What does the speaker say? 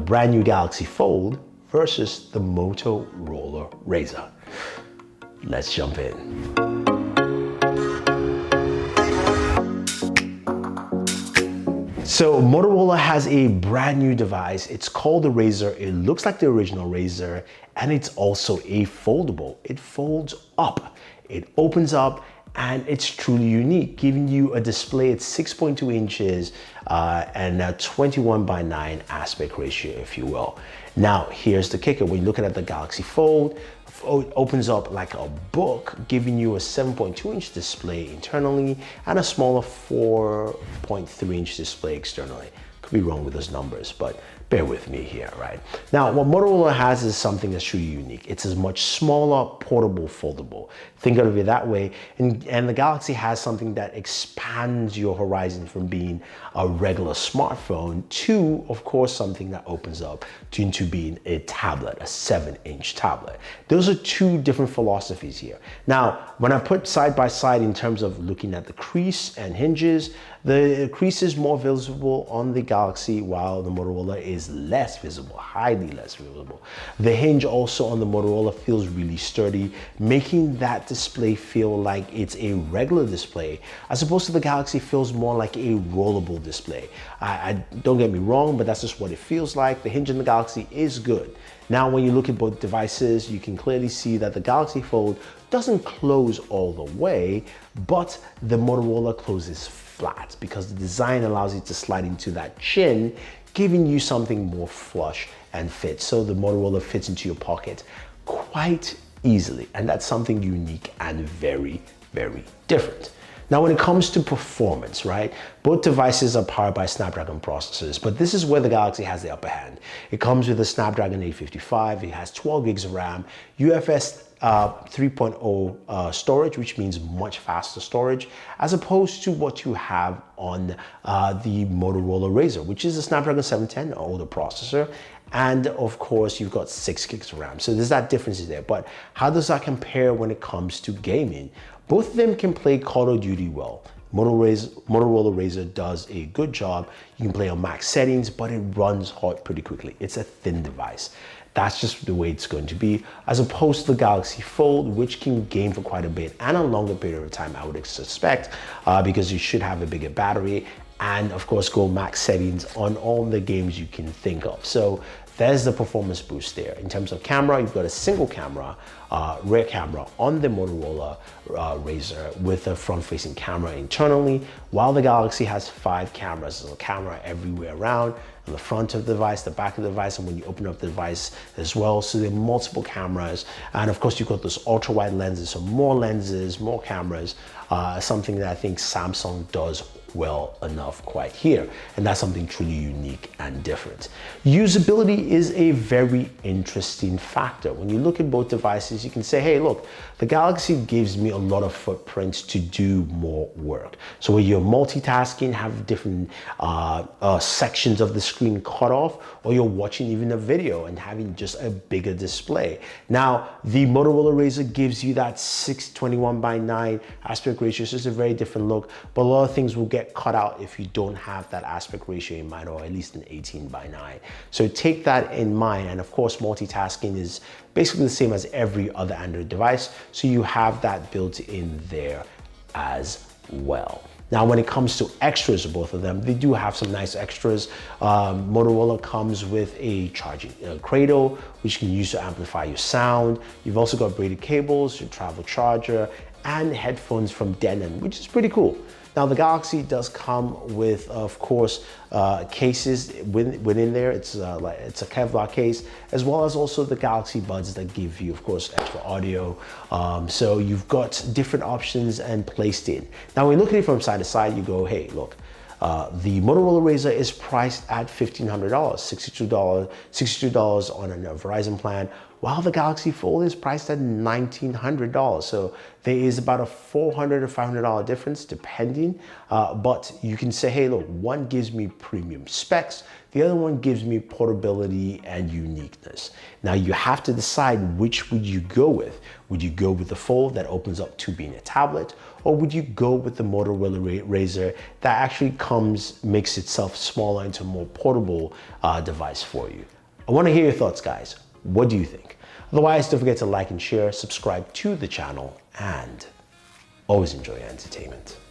brand new Galaxy Fold versus the Motorola Razr. Let's jump in. So Motorola has a brand new device. It's called the Razr. It looks like the original Razr, and it's also a foldable. It folds up, it opens up, and it's truly unique, giving you a display at 6.2 inches and a 21:9 aspect ratio, if you will. Now, here's the kicker. When you're looking at the Galaxy Fold, it opens up like a book, giving you a 7.2 inch display internally and a smaller 4.3 inch display externally. Could be wrong with those numbers, but bear with me here, right? Now, what Motorola has is something that's truly unique. It's a much smaller, portable, foldable. Think of it that way. And the Galaxy has something that expands your horizon from being a regular smartphone to, of course, something that opens up into being a tablet, a 7-inch tablet. Those are two different philosophies here. Now, when I put side by side in terms of looking at the crease and hinges, the crease is more visible on the Galaxy while the Motorola is less visible, highly less visible. The hinge also on the Motorola feels really sturdy, making that display feel like it's a regular display, as opposed to the Galaxy feels more like a rollable display. Don't get me wrong, but that's just what it feels like. The hinge on the Galaxy is good. Now, when you look at both devices, you can clearly see that the Galaxy Fold doesn't close all the way, but the Motorola closes flat because the design allows you to slide into that chin, giving you something more flush and fit. So the Motorola fits into your pocket quite easily, and that's something unique and very, very different. Now, when it comes to performance, right, both devices are powered by Snapdragon processors, but this is where the Galaxy has the upper hand. It comes with a Snapdragon 855, it has 12 gigs of RAM, UFS 3.0 storage, which means much faster storage, as opposed to what you have on the Motorola Razr, which is a Snapdragon 710, an older processor. And of course, you've got 6 gigs of RAM. So there's that difference there. But how does that compare when it comes to gaming? Both of them can play Call of Duty well. Motorola Razr does a good job. You can play on max settings, but it runs hot pretty quickly. It's a thin device. That's just the way it's going to be, as opposed to the Galaxy Fold, which can game for quite a bit and a longer period of time, I would suspect, because you should have a bigger battery and of course go max settings on all the games you can think of. So there's the performance boost there. In terms of camera, you've got a single camera, rear camera on the Motorola Razr with a front-facing camera internally, while the Galaxy has 5 cameras. There's a camera everywhere around, on the front of the device, the back of the device, and when you open up the device as well. So there are multiple cameras. And of course, you've got those ultra-wide lenses, so more lenses, more cameras, something that I think Samsung does well enough quite here, and that's something truly unique and different. Usability is a very interesting factor. When you look at both devices, you can say, hey, look, the Galaxy gives me a lot of footprint to do more work. So when you're multitasking, have different sections of the screen cut off, or you're watching even a video and having just a bigger display. Now, the Motorola Razr gives you that 621:9 aspect ratio. So it's a very different look, but a lot of things will get cut out if you don't have that aspect ratio in mind, or at least an 18:9. So take that in mind. And of course, multitasking is basically the same as every other Android device. So you have that built in there as well. Now, when it comes to extras of both of them, they do have some nice extras. Motorola comes with a charging cradle, which you can use to amplify your sound. You've also got braided cables, your travel charger, and headphones from Denon, which is pretty cool. Now, the Galaxy does come with, of course, cases within there. It's a Kevlar case, as well as also the Galaxy Buds that give you, of course, extra audio. So you've got different options and placed in. Now, when you look at it from side to side, you go, hey, look, the Motorola Razr is priced at $1,500, $62 on a Verizon plan, while the Galaxy Fold is priced at $1,900. So there is about a $400 to $500 difference depending, but you can say, hey, look, one gives me premium specs, the other one gives me portability and uniqueness. Now you have to decide which would you go with. Would you go with the Fold that opens up to being a tablet, or would you go with the Motorola Razr that actually makes itself smaller into a more portable device for you? I want to hear your thoughts, guys. What do you think? Otherwise, don't forget to like and share, subscribe to the channel, and always enjoy your entertainment.